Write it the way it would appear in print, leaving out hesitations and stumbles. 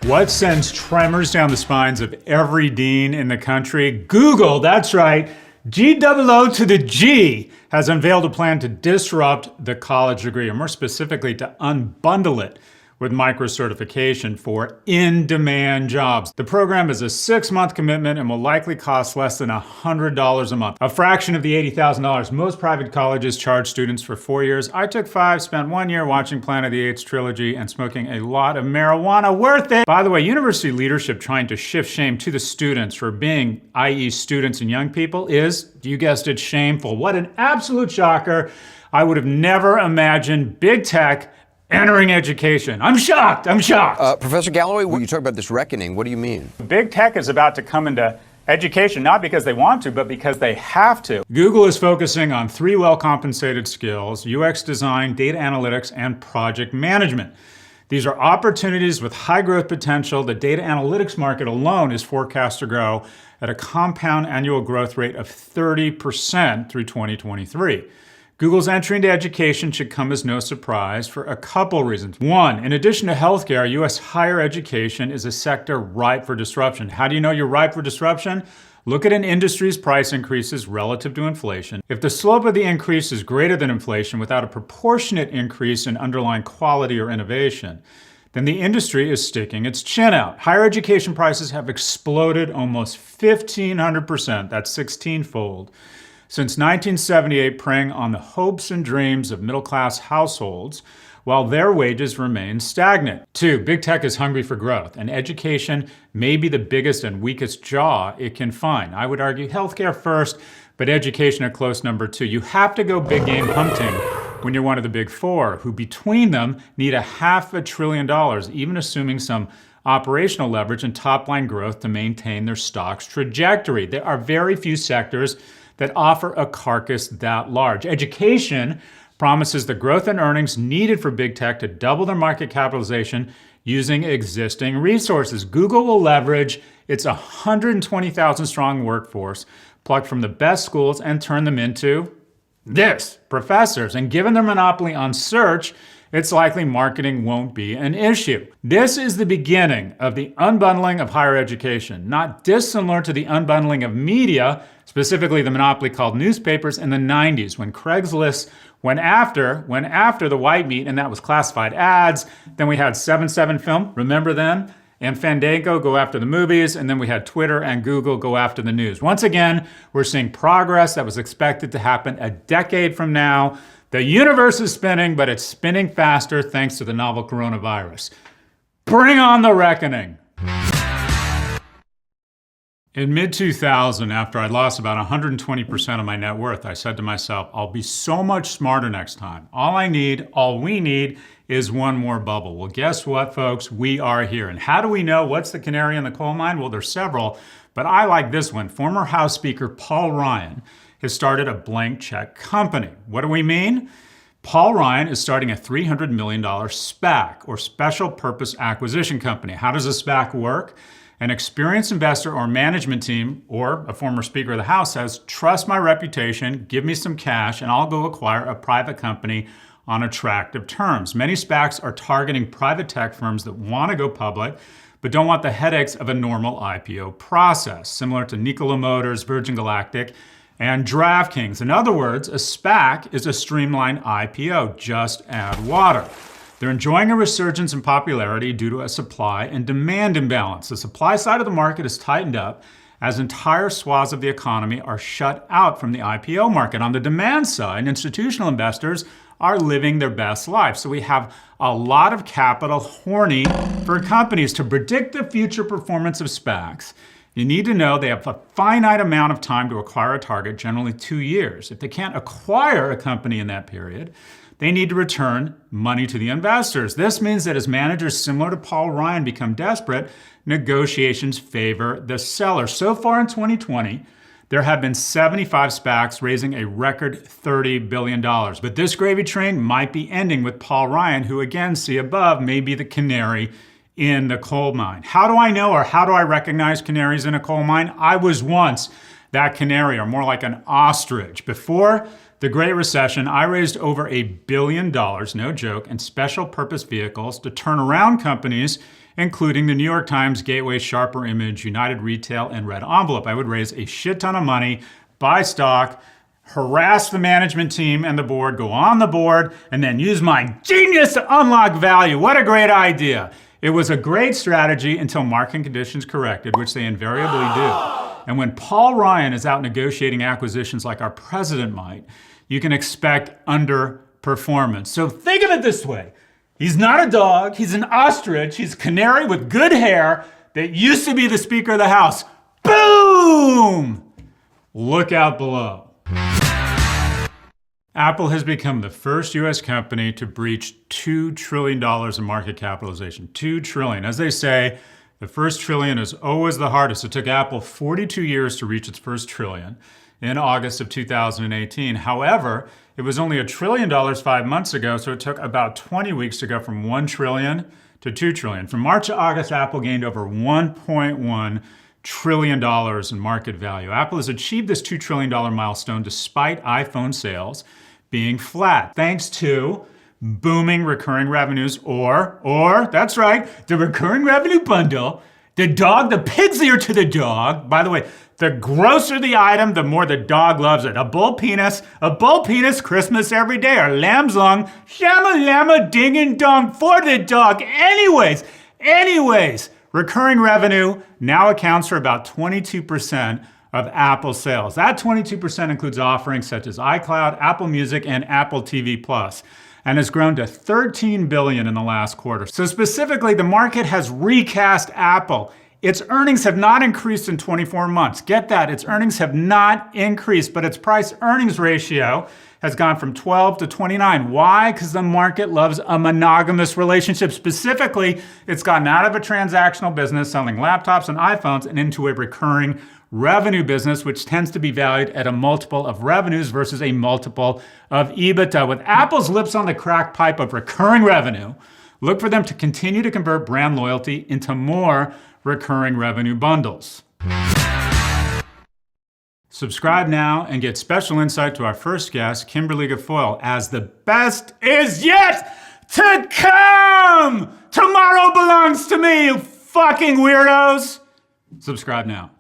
What sends tremors down the spines of every dean in the country? Google, that's right. GOO to the G has unveiled a plan to disrupt the college degree, or more specifically to unbundle it with micro-certification for in-demand jobs. The program is a 6-month commitment and will likely cost less than $100 a month, a fraction of the $80,000 most private colleges charge students for 4 years. I took 5, spent 1 year watching Planet of the Apes trilogy and smoking a lot of marijuana. Worth it! By the way, university leadership trying to shift shame to the students for being, i.e. students and young people, is, you guessed it, shameful. What an absolute shocker. I would have never imagined big tech entering education. I'm shocked. Professor Galloway, when you talk about this reckoning, what do you mean? Big tech is about to come into education, not because they want to, but because they have to. Google is focusing on 3 well-compensated skills: UX design, data analytics, and project management. These are opportunities with high growth potential. The data analytics market alone is forecast to grow at a compound annual growth rate of 30% through 2023. Google's entry into education should come as no surprise for a couple reasons. One, in addition to healthcare, U.S. higher education is a sector ripe for disruption. How do you know you're ripe for disruption? Look at an industry's price increases relative to inflation. If the slope of the increase is greater than inflation without a proportionate increase in underlying quality or innovation, then the industry is sticking its chin out. Higher education prices have exploded almost 1,500%, that's 16-fold. Since 1978, preying on the hopes and dreams of middle-class households, while their wages remain stagnant. 2, big tech is hungry for growth, and education may be the biggest and weakest jaw it can find. I would argue healthcare first, but education a close number 2. You have to go big game hunting when you're one of the big 4, who between them need $500 billion, even assuming some operational leverage and top-line growth to maintain their stock's trajectory. There are very few sectors that offer a carcass that large. Education promises the growth and earnings needed for big tech to double their market capitalization using existing resources. Google will leverage its 120,000 strong workforce plucked from the best schools and turn them into professors. And given their monopoly on search, it's likely marketing won't be an issue. This is the beginning of the unbundling of higher education, not dissimilar to the unbundling of media, specifically the monopoly called newspapers in the 90s, when Craigslist went after the white meat, and that was classified ads. Then we had 7/7 Film, remember then? And Fandango go after the movies, and then we had Twitter and Google go after the news. Once again, we're seeing progress that was expected to happen a decade from now. The universe is spinning, but it's spinning faster thanks to the novel coronavirus. Bring on the reckoning. In mid-2000, after I'd lost about 120% of my net worth, I said to myself, I'll be so much smarter next time. All we need is one more bubble. Well, guess what, folks? We are here. And how do we know what's the canary in the coal mine? Well, there's several, but I like this one. Former House Speaker Paul Ryan has started a blank check company. What do we mean? Paul Ryan is starting a $300 million SPAC, or Special Purpose Acquisition Company. How does a SPAC work? An experienced investor or management team, or a former Speaker of the House, says, trust my reputation, give me some cash, and I'll go acquire a private company on attractive terms. Many SPACs are targeting private tech firms that want to go public, but don't want the headaches of a normal IPO process, similar to Nikola Motors, Virgin Galactic, and DraftKings. In other words, a SPAC is a streamlined IPO, just add water. They're enjoying a resurgence in popularity due to a supply and demand imbalance. The supply side of the market is tightened up as entire swaths of the economy are shut out from the IPO market. On the demand side, institutional investors are living their best life. So we have a lot of capital horny for companies. To predict the future performance of SPACs, you need to know they have a finite amount of time to acquire a target, generally 2 years. If they can't acquire a company in that period, they need to return money to the investors. This means that as managers similar to Paul Ryan become desperate, negotiations favor the seller. So far in 2020, there have been 75 SPACs raising a record $30 billion. But this gravy train might be ending with Paul Ryan, who again, see above, may be the canary in the coal mine. How do I know, or how do I recognize canaries in a coal mine? I was once that canary, or more like an ostrich. Before the Great Recession, I raised over $1 billion, no joke, in special purpose vehicles to turn around companies including the New York Times, Gateway, Sharper Image, United Retail, and Red Envelope. I would raise a shit ton of money, buy stock, harass the management team and the board, go on the board, and then use my genius to unlock value. What a great idea. It was a great strategy until market conditions corrected, which they invariably do. And when Paul Ryan is out negotiating acquisitions like our president might, you can expect underperformance. So think of it this way. He's not a dog, he's an ostrich, he's a canary with good hair that used to be the Speaker of the House. Boom! Look out below. Apple has become the first US company to breach $2 trillion in market capitalization. $2 trillion. As they say, the first trillion is always the hardest. It took Apple 42 years to reach its first trillion in August of 2018. However, it was only $1 trillion 5 months ago, so it took about 20 weeks to go from 1 trillion to 2 trillion. From March to August, Apple gained over $1.1 trillion in market value. Apple has achieved this $2 trillion milestone despite iPhone sales being flat, thanks to booming recurring revenues, or that's right, the recurring revenue bundle. The pig's ear to the dog. By the way, the grosser the item, the more the dog loves it. A bull penis, Christmas every day, or lamb's lung, shama lama ding and dong for the dog. Anyways, recurring revenue now accounts for about 22% of Apple sales. That 22% includes offerings such as iCloud, Apple Music, and Apple TV Plus, and has grown to $13 billion in the last quarter. So specifically, the market has recast Apple. Its earnings have not increased in 24 months. Get that, its earnings have not increased, but its price-earnings ratio has gone from 12 to 29. Why? Because the market loves a monogamous relationship. Specifically, it's gotten out of a transactional business selling laptops and iPhones and into a recurring revenue business, which tends to be valued at a multiple of revenues versus a multiple of EBITDA. With Apple's lips on the crack pipe of recurring revenue, look for them to continue to convert brand loyalty into more recurring revenue bundles. Subscribe now and get special insight to our first guest, Kimberly Guilfoyle, as the best is yet to come! Tomorrow belongs to me, you fucking weirdos! Subscribe now.